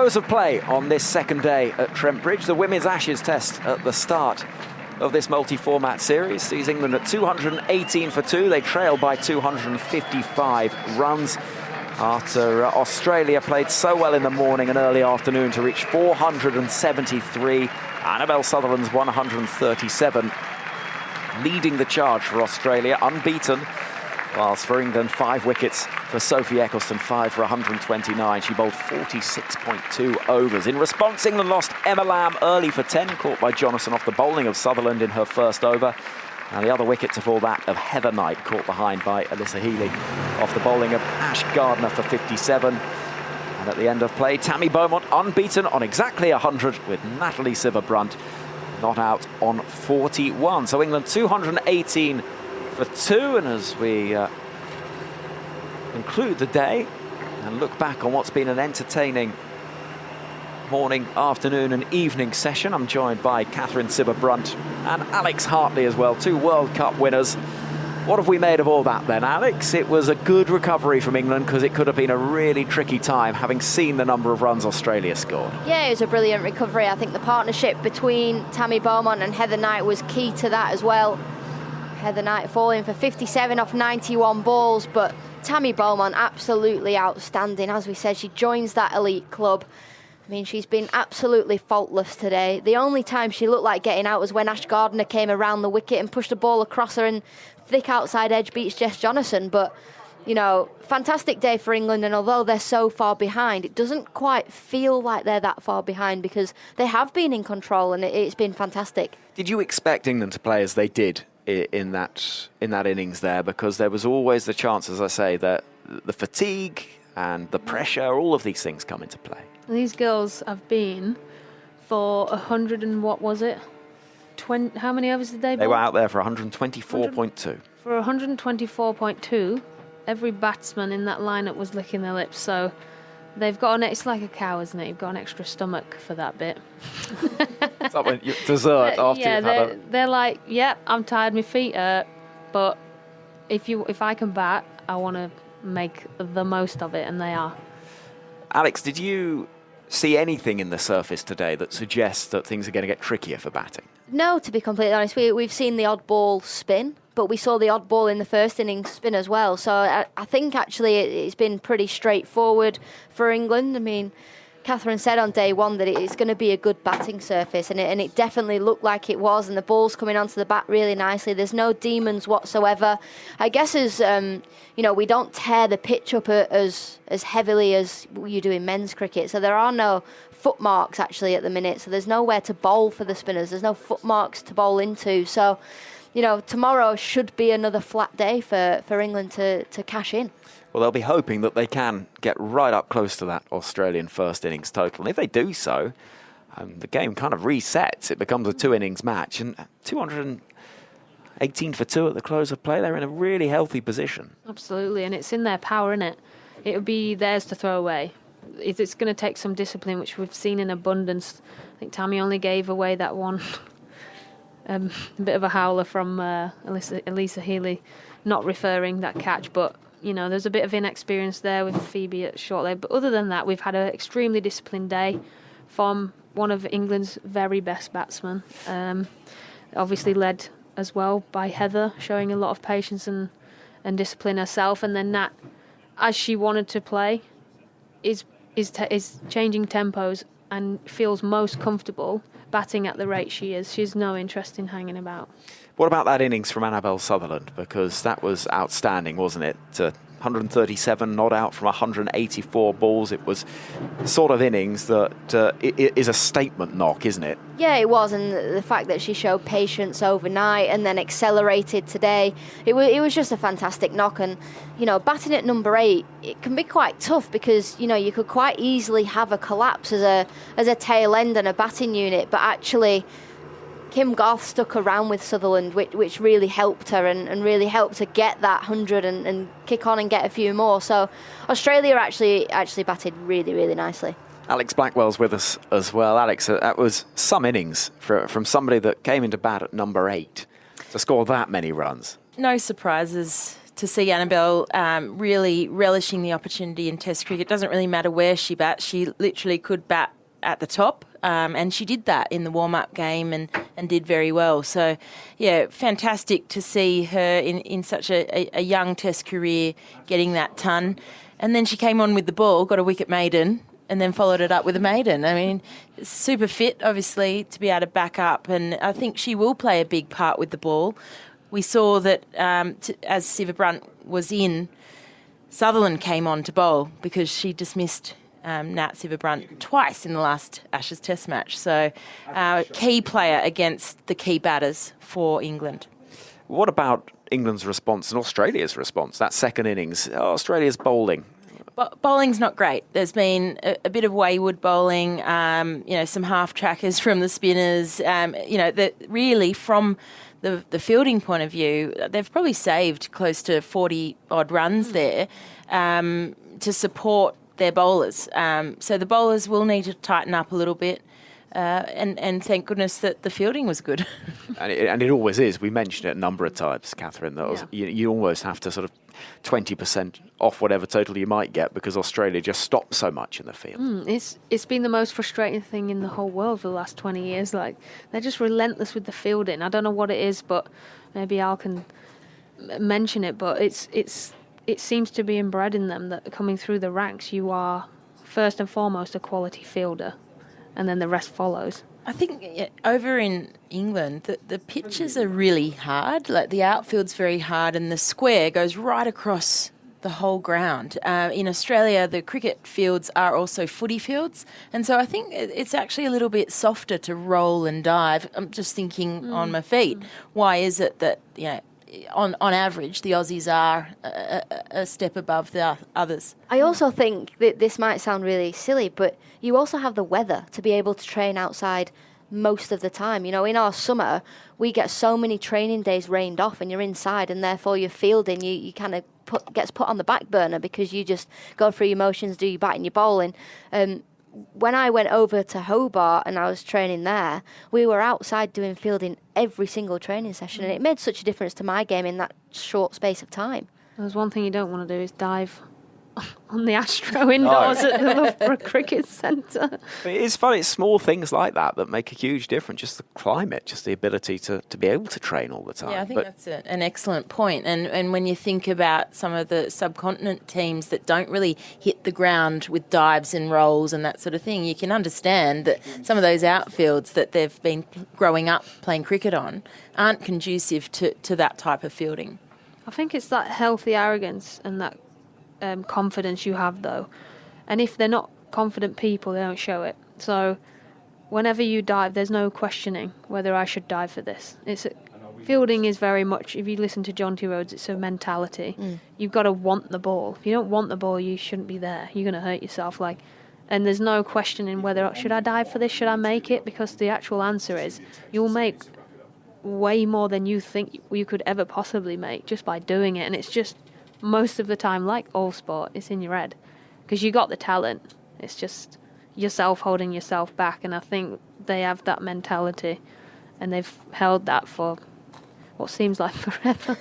Close of play on this second day at Trent Bridge. The Women's Ashes test at the start of this multi-format series sees England at 218 for 2. They trail by 255 runs after Australia played so well in the morning and early afternoon to reach 473. Annabel Sutherland's 137, leading the charge for Australia, unbeaten. Whilst for England, 5 wickets for Sophie Ecclestone, 5 for 129. She bowled 46.2 overs. In response, England lost Emma Lamb early for 10, caught by Jonathan off the bowling of Sutherland in her first over. And the other wicket to fall that of Heather Knight, caught behind by Alyssa Healy off the bowling of Ash Gardner for 57. And at the end of play, Tammy Beaumont unbeaten on exactly 100 with Natalie Sciver-Brunt not out on 41. So England 218 for 2, and as we conclude the day and look back on what's been an entertaining morning, afternoon and evening session, I'm joined by Catherine Sciver-Brunt and Alex Hartley as well, 2 World Cup winners. What have we made of all that then, Alex? It was a good recovery from England because it could have been a really tricky time, having seen the number of runs Australia scored. Yeah, it was a brilliant recovery. I think the partnership between Tammy Beaumont and Heather Knight was key to that as well. Heather Knight falling for 57 off 91 balls, but Tammy Beaumont absolutely outstanding. As we said, she joins that elite club. I mean, she's been absolutely faultless today. The only time she looked like getting out was when Ash Gardner came around the wicket and pushed the ball across her and thick outside edge beats Jess Jonathan. But, you know, fantastic day for England, and although they're so far behind, it doesn't quite feel like they're that far behind because they have been in control and it's been fantastic. Did you expect England to play as they did in that innings there? Because there was always the chance, as I say, that the fatigue and the pressure, all of these things come into play. These girls have been for 100 and what was it? 20, how many overs did they bowl? They were out there for 124.2. For 124.2, every batsman in that lineup was licking their lips. So they've got it's like a cow, isn't it? You've got an extra stomach for that bit. It's like when you dessert after you've had they're like, yep, I'm tired, my feet hurt, but if I can bat, I want to make the most of it, and they are. Alex, did you see anything in the surface today that suggests that things are going to get trickier for batting? No, to be completely honest, we've seen the odd ball spin, but we saw the odd ball in the first innings spin as well. So I think actually it's been pretty straightforward for England. I mean, Catherine said on day one that it's going to be a good batting surface, and it definitely looked like it was, and the ball's coming onto the bat really nicely. There's no demons whatsoever. I guess as we don't tear the pitch up as heavily as you do in men's cricket, so there are no footmarks actually at the minute, so there's nowhere to bowl for the spinners. There's no footmarks to bowl into, so tomorrow should be another flat day for England to cash in. Well, they'll be hoping that they can get right up close to that Australian first innings total. And if they do so, the game kind of resets. It becomes a 2-innings match. And 218 for 2 at the close of play, they're in a really healthy position. Absolutely, and it's in their power, isn't it? It would be theirs to throw away. It's going to take some discipline, which we've seen in abundance. I think Tammy only gave away that one. A bit of a howler from Alyssa Healy, not referring that catch, but there's a bit of inexperience there with Phoebe at short leg. But other than that, we've had an extremely disciplined day from one of England's very best batsmen. Obviously led as well by Heather, showing a lot of patience and discipline herself. And then Nat, as she wanted to play, is changing tempos and feels most comfortable batting at the rate she is. She's no interest in hanging about. What about that innings from Annabel Sutherland? Because that was outstanding, wasn't it? 137 not out from 184 balls. It was the sort of innings that is a statement knock, isn't it? Yeah, it was, and the fact that she showed patience overnight and then accelerated today, it was just a fantastic knock. And batting at number 8, it can be quite tough because you could quite easily have a collapse as a tail end and a batting unit, but actually Kim Garth stuck around with Sutherland, which really helped her and really helped her get that 100 and kick on and get a few more. So Australia actually batted really, really nicely. Alex Blackwell's with us as well. Alex, that was some innings from somebody that came into bat at number 8 to score that many runs. No surprises to see Annabelle really relishing the opportunity in Test cricket. It doesn't really matter where she bats. She literally could bat at the top, and she did that in the warm-up game and did very well. So, yeah, fantastic to see her in such a young Test career getting that ton. And then she came on with the ball, got a wicket maiden, and then followed it up with a maiden. I mean, super fit, obviously, to be able to back up. And I think she will play a big part with the ball. We saw that as Siva Brunt was in, Sutherland came on to bowl because she dismissed Nat Siva Brunt twice in the last Ashes Test match. So key player against the key batters for England. What about England's response and Australia's response, that second innings? Australia's bowling. Bowling's not great. There's been a bit of wayward bowling, some half trackers from the spinners. That really from the fielding point of view, they've probably saved close to 40 odd runs there to support their bowlers. So the bowlers will need to tighten up a little bit. And thank goodness that the fielding was good. and it always is. We mentioned it a number of times, Catherine, that you almost have to sort of 20% off whatever total you might get because Australia just stops so much in the field. It's been the most frustrating thing in the whole world for the last 20 years. Like, they're just relentless with the fielding. I don't know what it is, but maybe Al can mention it, but it seems to be inbred in them that coming through the ranks, you are first and foremost a quality fielder. And then the rest follows. I think over in England, the pitches are really hard. Like, the outfield's very hard and the square goes right across the whole ground. In Australia, the cricket fields are also footy fields. And so I think it's actually a little bit softer to roll and dive. I'm just thinking on my feet. Why is it that, on average, the Aussies are a step above the others? I also think that this might sound really silly, but you also have the weather to be able to train outside most of the time. In our summer, we get so many training days rained off and you're inside, and therefore your fielding, you kind of gets put on the back burner because you just go through your motions, do your batting, your bowling. When I went over to Hobart and I was training there, we were outside doing fielding every single training session, and it made such a difference to my game in that short space of time. There's one thing you don't want to do is dive on the Astro indoors at the Loughborough Cricket Centre. It is funny. It's small things like that that make a huge difference. Just the climate, just the ability to be able to train all the time. Yeah, I think that's an excellent point. And when you think about some of the subcontinent teams that don't really hit the ground with dives and rolls and that sort of thing, you can understand that some of those outfields that they've been growing up playing cricket on aren't conducive to that type of fielding. I think it's that healthy arrogance and that confidence you have, though. And if they're not confident people, they don't show it. So whenever you dive, there's no questioning whether I should dive for this. Fielding is very much, if you listen to Jonty Rhodes, it's a mentality. You've got to want the ball. If you don't want the ball, you shouldn't be there. You're going to hurt yourself. And there's no questioning whether, should I dive for this? Should I make it? Because the actual answer is you'll make way more than you think you could ever possibly make just by doing it. And it's just most of the time, like all sport, it's in your head because you got the talent. It's just yourself holding yourself back, and I think they have that mentality, and they've held that for what seems like forever.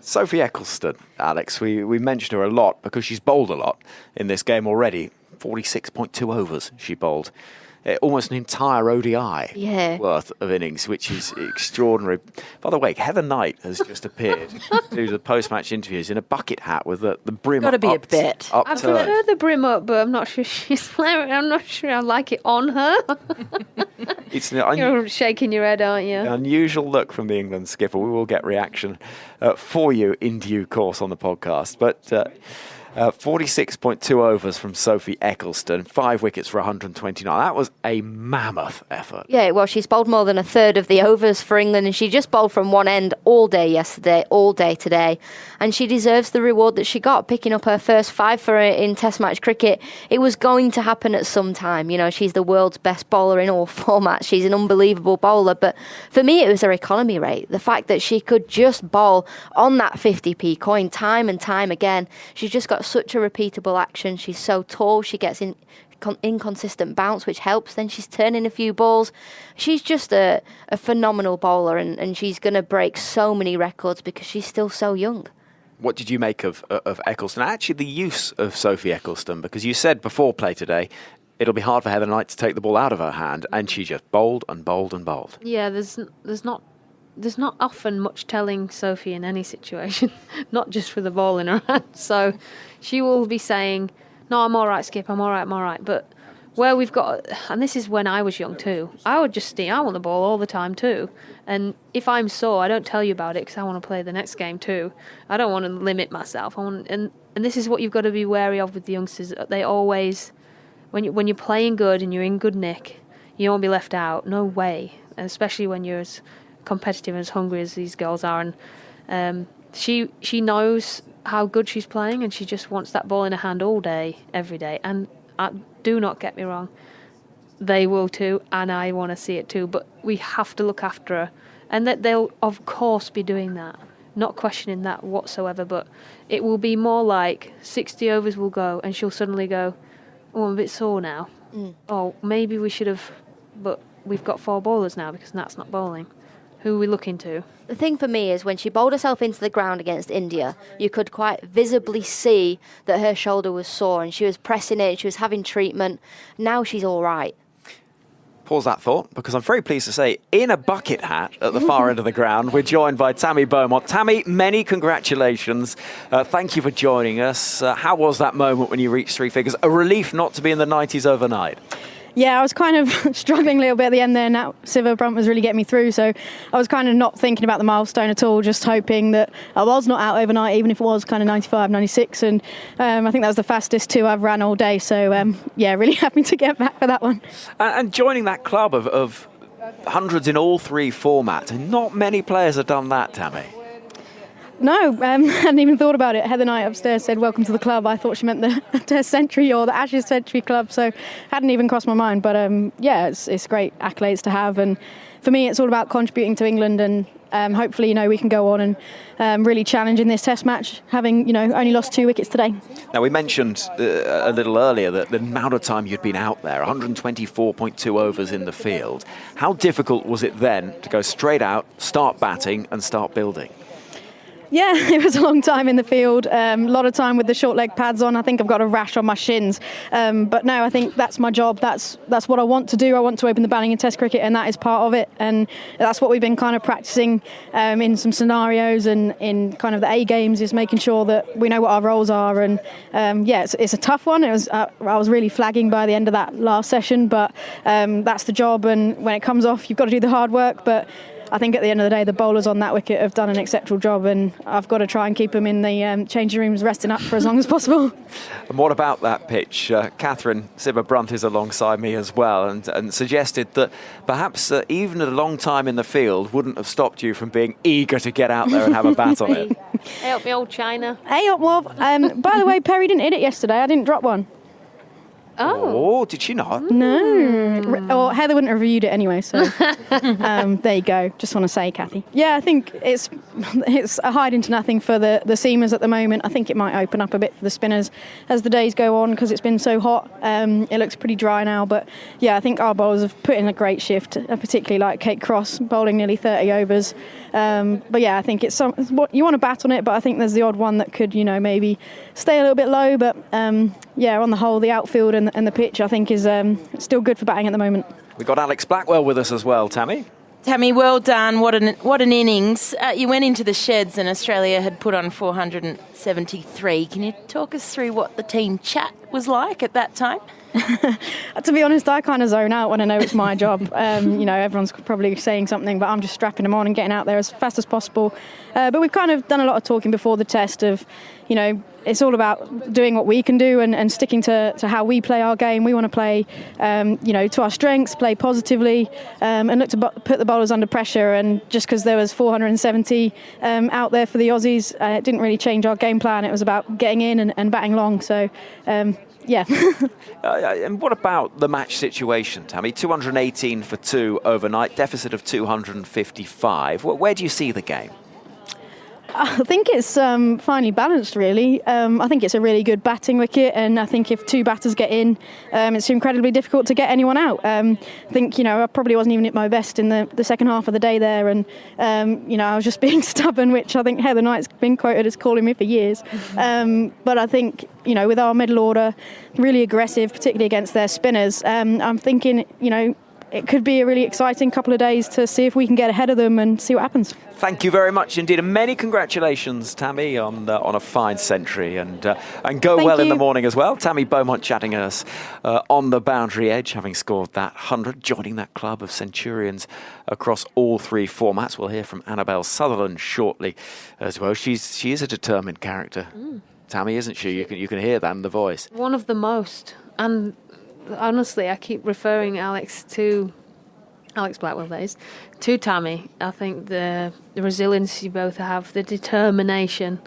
Sophie Ecclestone, Alex, we mentioned her a lot because she's bowled a lot in this game already. 46.2 overs she bowled. Almost an entire ODI worth of innings, which is extraordinary. By the way, Heather Knight has just appeared to do the post-match interviews in a bucket hat with the brim up. Got to be a bet. I prefer the brim up, but I'm not sure she's wearing. I'm not sure I like it on her. You're shaking your head, aren't you? An unusual look from the England skipper. We will get reaction for you in due course on the podcast. But 46.2 overs from Sophie Ecclestone, 5 wickets for 129. That was a mammoth effort. Yeah, well, she's bowled more than a third of the overs for England, and she just bowled from one end all day yesterday, all day today. And she deserves the reward that she got, picking up her first 5 for her in Test match cricket. It was going to happen at some time. She's the world's best bowler in all formats. She's an unbelievable bowler. But for me, it was her economy rate. The fact that she could just bowl on that 50p coin time and time again. She's just got such a repeatable action. She's so tall. She gets inconsistent bounce, which helps. Then she's turning a few balls. She's just a phenomenal bowler, and she's going to break so many records because she's still so young. What did you make of Eccleston? Actually, the use of Sophie Eccleston, because you said before play today, it'll be hard for Heather Knight to take the ball out of her hand, and she just bowled and bowled and bowled. Yeah, there's not often much telling Sophie in any situation, not just with the ball in her hand. So she will be saying, "No, I'm all right, Skip. I'm all right." But where we've got, and this is when I was young too, I would just I want the ball all the time too. And if I'm sore, I don't tell you about it because I want to play the next game too. I don't want to limit myself. And this is what you've got to be wary of with the youngsters. They always, when you're playing good and you're in good nick, you don't want to be left out. No way. And especially when you're as competitive and as hungry as these girls are. And she knows how good she's playing, and she just wants that ball in her hand all day, every day. And do not get me wrong, they will too, and I want to see it too. But we have to look after her, and that they'll of course be doing that. Not questioning that whatsoever. But it will be more like 60 overs will go, and she'll suddenly go, "Oh, I'm a bit sore now. Oh, maybe we should have, but we've got 4 bowlers now because that's not bowling. Who are we looking to?" The thing for me is when she bowled herself into the ground against India, you could quite visibly see that her shoulder was sore and she was pressing it, she was having treatment. Now she's all right. Pause that thought, because I'm very pleased to say, in a bucket hat at the far end of the ground, we're joined by Tammy Beaumont. Tammy, many congratulations. Thank you for joining us. How was that moment when you reached 3 figures? A relief not to be in the 90s overnight. Yeah, I was kind of struggling a little bit at the end there. Now Siva Brunt was really getting me through, so I was kind of not thinking about the milestone at all, just hoping that I was not out overnight, even if it was kind of 95, 96. And I think that was the fastest 2 I've ran all day. So, yeah, really happy to get back for that one. And joining that club of hundreds in all 3 formats, and not many players have done that, Tammy. No, hadn't even thought about it. Heather Knight upstairs said, "Welcome to the club." I thought she meant the Test Century or the Ashes Century Club, so hadn't even crossed my mind. But yeah, it's great accolades to have, and for me, it's all about contributing to England, and hopefully, we can go on and really challenge in this Test match, having only lost 2 wickets today. Now, we mentioned a little earlier that the amount of time you'd been out there, 124.2 overs in the field. How difficult was it then to go straight out, start batting, and start building? Yeah, it was a long time in the field, a lot of time with the short leg pads on. I think I've got a rash on my shins. But no, I think that's my job. That's what I want to do. I want to open the batting in Test cricket, and that is part of it. And that's what we've been kind of practicing in some scenarios and in kind of the A games, is making sure that we know what our roles are. And yeah, it's a tough one. I was really flagging by the end of that last session, but that's the job. And when it comes off, you've got to do the hard work. But I think at the end of the day, the bowlers on that wicket have done an exceptional job, and I've got to try and keep them in the changing rooms resting up for as long as possible. And what about that pitch? Catherine Siva Brunt is alongside me as well, and suggested that perhaps even a long time in the field wouldn't have stopped you from being eager to get out there and have a bat on it. Hey up, me old China. Hey up, Wob. By the way, Perry didn't hit it yesterday. I didn't drop one. Oh, did she not? No. Or Heather wouldn't have reviewed it anyway, so there you go. Just want to say, Kathy. Yeah, I think it's a hide into nothing for the seamers at the moment. I think it might open up a bit for the spinners as the days go on, because it's been so hot. It looks pretty dry now, but yeah, I think our bowlers have put in a great shift, particularly like Kate Cross, bowling nearly 30 overs. But yeah, I think it's what you want to bat on it, but I think there's the odd one that could, maybe stay a little bit low. But yeah, on the whole, the outfield and the pitch, I think, is still good for batting at the moment. We've got Alex Blackwell with us as well, Tammy. Tammy, well done. What an innings. You went into the sheds and Australia had put on 473. Can you talk us through what the team chat was like at that time? To be honest, I kind of zone out when I know it's my job. Everyone's probably saying something, but I'm just strapping them on and getting out there as fast as possible. But we've kind of done a lot of talking before the test of, it's all about doing what we can do and sticking to how we play our game. We want to play, to our strengths, play positively, and look to put the bowlers under pressure. And just because there was 470 out there for the Aussies, it didn't really change our game plan. It was about getting in and batting long. So, yeah. And what about the match situation, Tammy? 218 for 2 overnight, deficit of 255. Where do you see the game? I think it's finely balanced, really. I think it's a really good batting wicket, and I think if two batters get in, it's incredibly difficult to get anyone out. I think, I probably wasn't even at my best in the second half of the day there, and, I was just being stubborn, which I think Heather Knight's been quoted as calling me for years. But I think, with our middle order, really aggressive, particularly against their spinners, I'm thinking, it could be a really exciting couple of days to see if we can get ahead of them and see what happens. Thank you very much indeed, and many congratulations, Tammy, on a fine century, and go Thank well in you. the morning as well. Tammy Beaumont chatting us on the boundary edge, having scored that 100, joining that club of centurions across all three formats. We'll hear from Annabelle Sutherland shortly as well. She is a determined character, Tammy, isn't she? You can hear that in the voice. One of the most. And honestly, I keep referring Alex Blackwell, that is, to Tammy. I think the resilience you both have, the determination,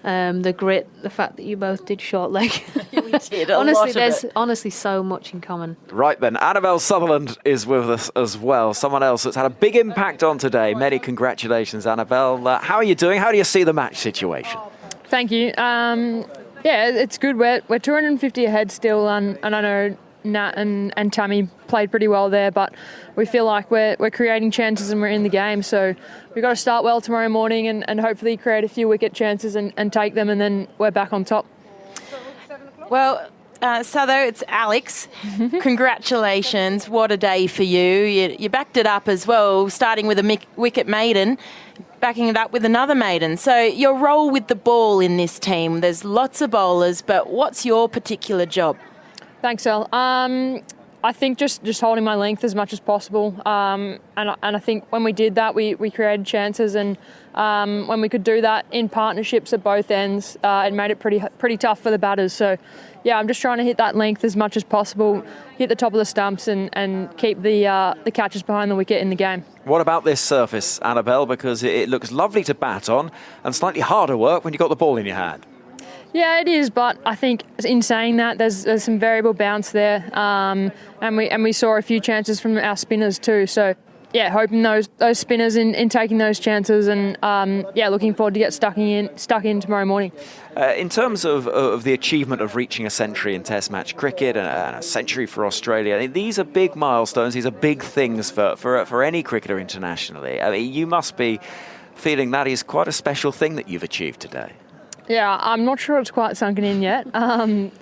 the grit, the fact that you both did short leg. We did Honestly, there's honestly so much in common. Right then, Annabelle Sutherland is with us as well. Someone else that's had a big impact on today. Many congratulations, Annabelle. How are you doing? How do you see the match situation? Thank you. Yeah, it's good. We're 250 ahead still, and I know Nat and Tammy played pretty well there, but we feel like we're creating chances and we're in the game. So we've got to start well tomorrow morning and hopefully create a few wicket chances and take them, and then we're back on top. Well, Sutho, it's Alex. Congratulations. What a day for you. You backed it up as well, starting with a wicket maiden, backing it up with another maiden. So your role with the ball in this team, there's lots of bowlers, but what's your particular job? Thanks, El. I think just holding my length as much as possible, and I think when we did that, we created chances, and when we could do that in partnerships at both ends, it made it pretty tough for the batters. So, yeah, I'm just trying to hit that length as much as possible, hit the top of the stumps, and keep the catches behind the wicket in the game. What about this surface, Annabelle? Because it looks lovely to bat on and slightly harder work when you've got the ball in your hand. Yeah, it is, but I think in saying that, there's some variable bounce there, and we saw a few chances from our spinners too. So, yeah, hoping those spinners in taking those chances, and looking forward to get stuck in tomorrow morning. In terms of the achievement of reaching a century in Test match cricket and a century for Australia, these are big milestones. These are big things for any cricketer internationally. I mean, you must be feeling that is quite a special thing that you've achieved today. Yeah, I'm not sure it's quite sunken in yet.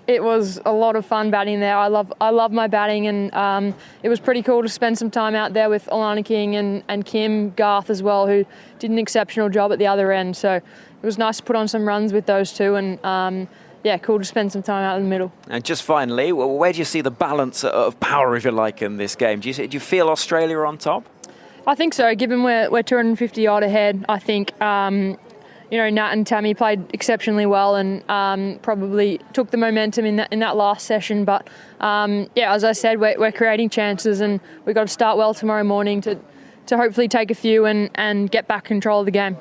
It was a lot of fun batting there. I love my batting, and it was pretty cool to spend some time out there with Alana King and Kim Garth as well, who did an exceptional job at the other end. So it was nice to put on some runs with those two, and cool to spend some time out in the middle. And just finally, where do you see the balance of power, if you like, in this game? Do you feel Australia on top? I think so. Given we're 250 odd ahead, I think. Nat and Tammy played exceptionally well and probably took the momentum in that last session. But as I said, we're creating chances, and we've got to start well tomorrow morning to hopefully take a few and get back control of the game.